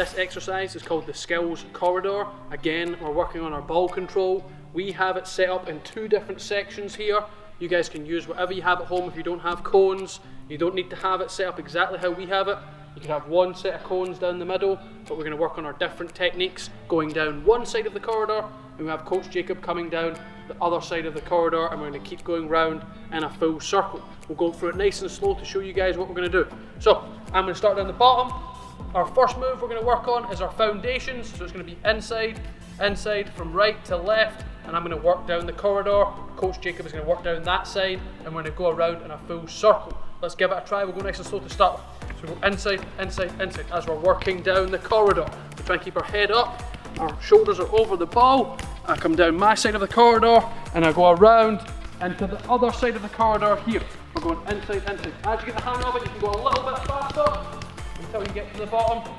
This exercise is called the skills corridor. Again, we're working on our ball control. We have it set up in 2 different sections here. You guys can use whatever you have at home. If you don't have cones, you don't need to have it set up exactly how we have it. You can have one set of cones down the middle, but we're going to work on our different techniques going down one side of the corridor, and we have Coach Jacob coming down the other side of the corridor, and we're going to keep going round in a full circle. We'll go through it nice and slow to show you guys what we're going to do. So I'm going to start down the bottom. Our first move we're going to work on is our foundations. So it's going to be inside, inside, from right to left, and I'm going to work down the corridor. Coach Jacob is going to work down that side, and we're going to go around in a full circle. Let's give it a try. We'll go nice and slow to start with. So we go inside, inside, inside as we're working down the corridor. We try and keep our head up, our shoulders are over the ball. I come down my side of the corridor and I go around into the other side of the corridor here. We're going inside, inside. As you get the hang of it, you can go a little bit faster until you get to the bottom.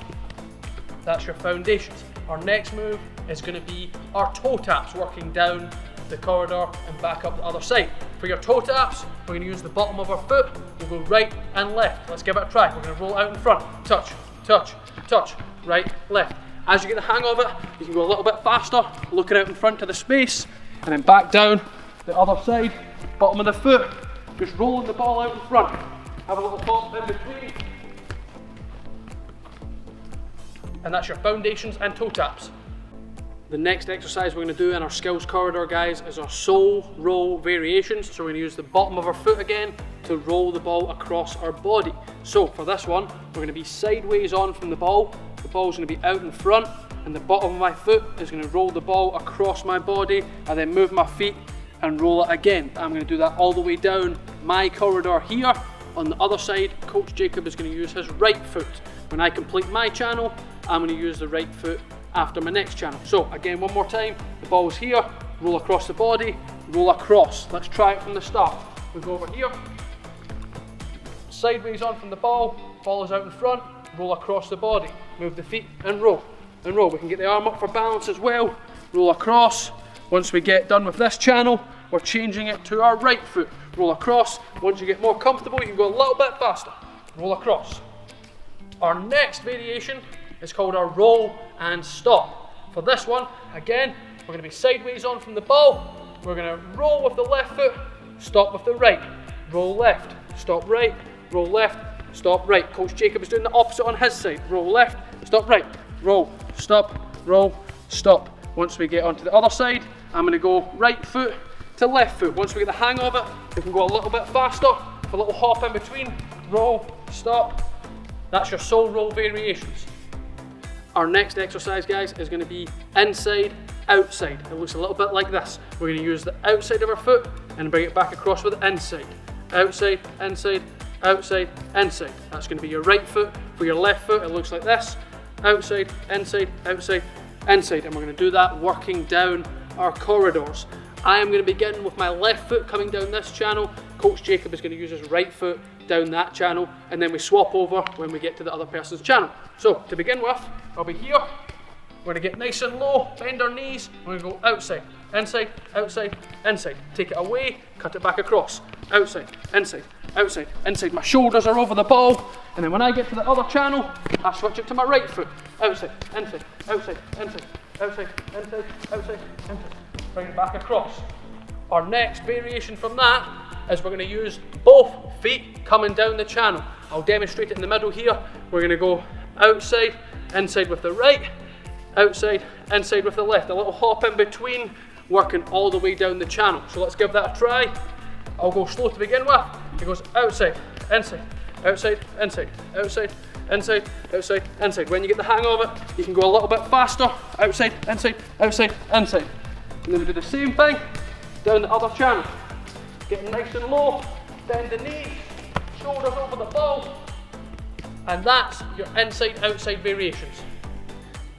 That's your foundations. Our next move is going to be our toe taps, working down the corridor and back up the other side. For your toe taps, we're going to use the bottom of our foot. We'll go right and left. Let's give it a try. We're going to roll out in front. Touch, touch, touch, right, left. As you get the hang of it, you can go a little bit faster, looking out in front to the space, and then back down the other side, bottom of the foot, just rolling the ball out in front. Have a little pop in between. And that's your foundations and toe taps. The next exercise we're going to do in our skills corridor, guys, is our sole roll variations. So we're going to use the bottom of our foot again to roll the ball across our body. So for this one, we're going to be sideways on from the ball. The ball's going to be out in front, and the bottom of my foot is going to roll the ball across my body, and then move my feet and roll it again. I'm going to do that all the way down my corridor here. On the other side, Coach Jacob is going to use his right foot. When I complete my channel, I'm going to use the right foot after my next channel. So again, one more time, the ball's here, roll across the body, roll across. Let's try it from the start. We go over here, sideways on from the ball is out in front, roll across the body, move the feet and roll, and roll. We can get the arm up for balance as well, roll across. Once we get done with this channel, we're changing it to our right foot, roll across. Once you get more comfortable, you can go a little bit faster, roll across. Our next variation is called our roll and stop. For this one, again, we're going to be sideways on from the ball. We're going to roll with the left foot, stop with the right. Roll left, stop right, roll left, stop right. Coach Jacob is doing the opposite on his side. Roll left, stop right, roll, stop. Once we get onto the other side, I'm going to go right foot to left foot. Once we get the hang of it, we can go a little bit faster, a little hop in between, roll, stop. That's your sole roll variations. Our next exercise, guys, is going to be inside, outside. It looks a little bit like this. We're going to use the outside of our foot and bring it back across with the inside. Outside, inside, outside, inside. That's going to be your right foot. For your left foot, it looks like this. Outside, inside, outside, inside. And we're going to do that working down our corridors. I am going to begin with my left foot coming down this channel. Coach Jacob is going to use his right foot down that channel, and then we swap over when we get to the other person's channel. So to begin with, I'll be here. We're going to get nice and low, bend our knees. We're going to go outside, inside, outside, inside. Take it away, cut it back across. Outside, inside, outside, inside. My shoulders are over the ball, and then when I get to the other channel, I switch it to my right foot. Outside, inside, outside, inside, outside, inside, outside, inside. Bring it back across. Our next variation from that is we're going to use both feet coming down the channel. I'll demonstrate it in the middle here. We're going to go outside, inside with the right, outside, inside with the left. A little hop in between, working all the way down the channel. So let's give that a try. I'll go slow to begin with. It goes outside, inside, outside, inside, outside, inside, outside, inside. When you get the hang of it, you can go a little bit faster. Outside, inside, outside, inside. And then we do the same thing down the other channel. Getting nice and low, bend the knees, shoulders over the ball. And that's your inside-outside variations.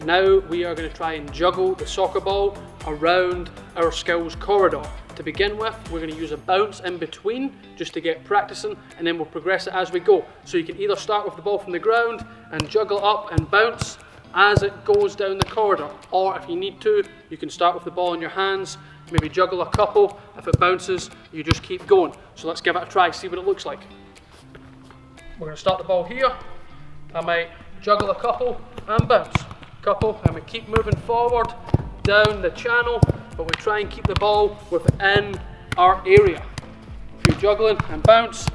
Now we are going to try and juggle the soccer ball around our skills corridor. To begin with, we're going to use a bounce in between just to get practicing, and then we'll progress it as we go. So you can either start with the ball from the ground and juggle up and bounce as it goes down the corridor, or if you need to, you can start with the ball in your hands, maybe juggle a couple. If it bounces, you just keep going. So let's give it a try, see what it looks like. We're going to start the ball here. I might juggle a couple, and bounce. Couple, and we keep moving forward down the channel, but we try and keep the ball within our area. A few juggling and bounce,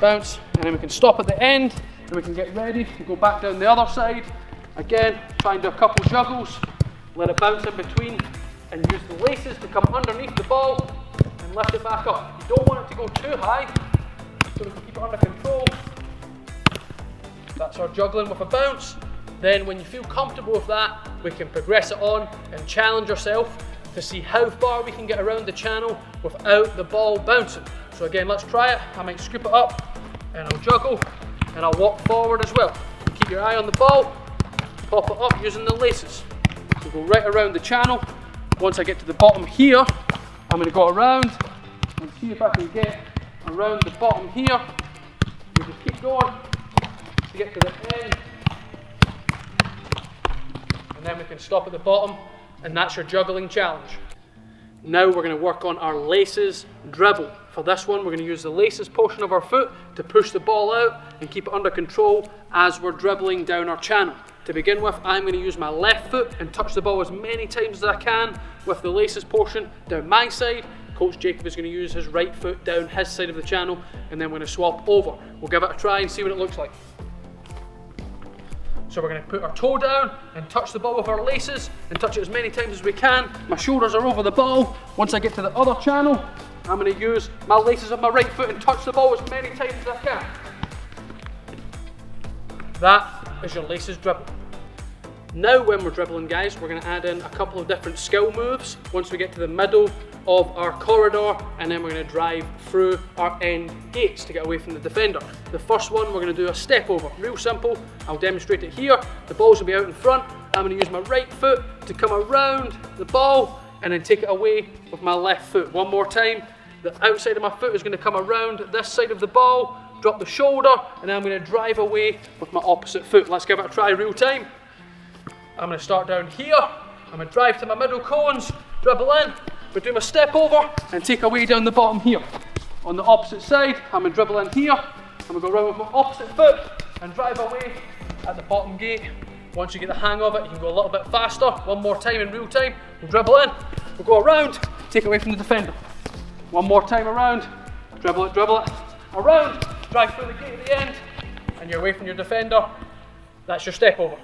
bounce, and then we can stop at the end and we can get ready to go back down the other side. Again, try and do a couple juggles, let it bounce in between, and use the laces to come underneath the ball and lift it back up. You don't want it to go too high, so we can keep it under control. That's our juggling with a bounce. Then when you feel comfortable with that, we can progress it on and challenge ourselves to see how far we can get around the channel without the ball bouncing. So again, let's try it. I might scoop it up and I'll juggle and I'll walk forward as well. Keep your eye on the ball, pop it up using the laces. So go right around the channel. Once I get to the bottom here, I'm going to go around and see if I can get around the bottom here. We just keep going to get to the end. And then we can stop at the bottom, and that's your juggling challenge. Now we're going to work on our laces dribble. For this one, we're going to use the laces portion of our foot to push the ball out and keep it under control as we're dribbling down our channel. To begin with, I'm going to use my left foot and touch the ball as many times as I can with the laces portion down my side. Coach Jacob is going to use his right foot down his side of the channel, and then we're going to swap over. We'll give it a try and see what it looks like. So we're going to put our toe down and touch the ball with our laces and touch it as many times as we can. My shoulders are over the ball. Once I get to the other channel, I'm going to use my laces of my right foot and touch the ball as many times as I can. That is your laces dribble. Now when we're dribbling, guys, we're going to add in a couple of different skill moves once we get to the middle of our corridor, and then we're going to drive through our end gates to get away from the defender. The first one, we're going to do a step over. Real simple. I'll demonstrate it here. The balls will be out in front. I'm going to use my right foot to come around the ball and then take it away with my left foot. One more time. The outside of my foot is going to come around this side of the ball, drop the shoulder, and then I'm going to drive away with my opposite foot. Let's give it a try real time. I'm going to start down here. I'm going to drive to my middle cones, dribble in, but do my step over and take away down the bottom here. On the opposite side, I'm going to dribble in here. I'm going to go around with my opposite foot and drive away at the bottom gate. Once you get the hang of it, you can go a little bit faster. One more time in real time. We'll dribble in, we'll go around, take away from the defender. One more time around, dribble it, around, drive through the gate at the end, and you're away from your defender. That's your step over.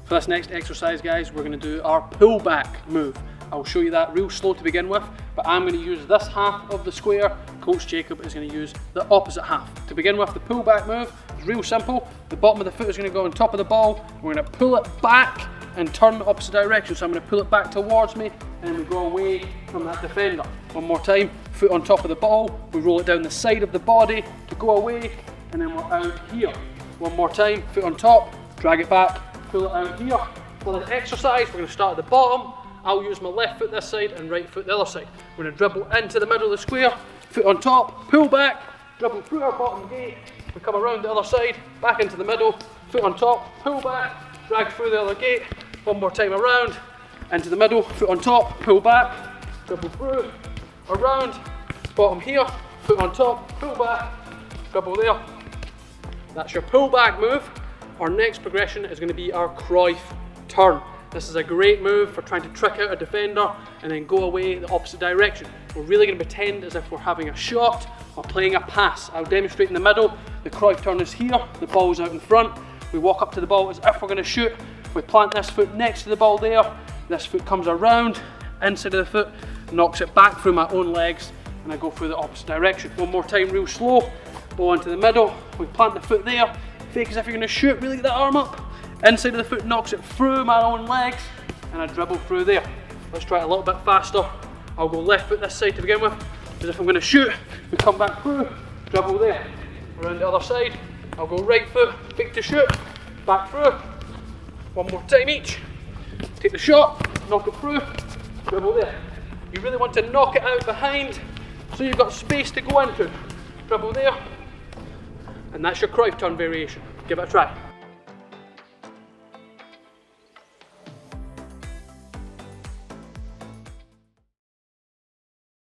For this next exercise, guys, we're going to do our pullback move. I'll show you that real slow to begin with, but I'm going to use this half of the square. Coach Jacob is going to use the opposite half. To begin with, the pullback move is real simple. The bottom of the foot is going to go on top of the ball. We're going to pull it back and turn the opposite direction. So I'm going to pull it back towards me, and then we go away from that defender. One more time, foot on top of the ball. We roll it down the side of the body to go away, and then we're out here. One more time, foot on top, drag it back, pull it out here. For the exercise, we're going to start at the bottom. I'll use my left foot this side and right foot the other side. We're going to dribble into the middle of the square, foot on top, pull back, dribble through our bottom gate. We come around the other side, back into the middle, foot on top, pull back, drag through the other gate. One more time around, into the middle, foot on top, pull back, dribble through, around, bottom here, foot on top, pull back, dribble there. That's your pull back move. Our next progression is going to be our Cruyff turn. This is a great move for trying to trick out a defender and then go away the opposite direction. We're really going to pretend as if we're having a shot or playing a pass. I'll demonstrate in the middle. The Cruyff turn is here, the ball's out in front. We walk up to the ball as if we're going to shoot. We plant this foot next to the ball there. This foot comes around, inside of the foot, knocks it back through my own legs, and I go through the opposite direction. One more time, real slow. Ball into the middle. We plant the foot there. Fake as if you're going to shoot, really get that arm up. Inside of the foot knocks it through my own legs, and I dribble through there. Let's try it a little bit faster. I'll go left foot this side to begin with, as if I'm going to shoot. We come back through, dribble there. Around the other side, I'll go right foot, fake to shoot, back through. One more time each. Take the shot, knock it through, dribble there. You really want to knock it out behind, so you've got space to go into. Dribble there, and that's your Cruyff turn variation. Give it a try.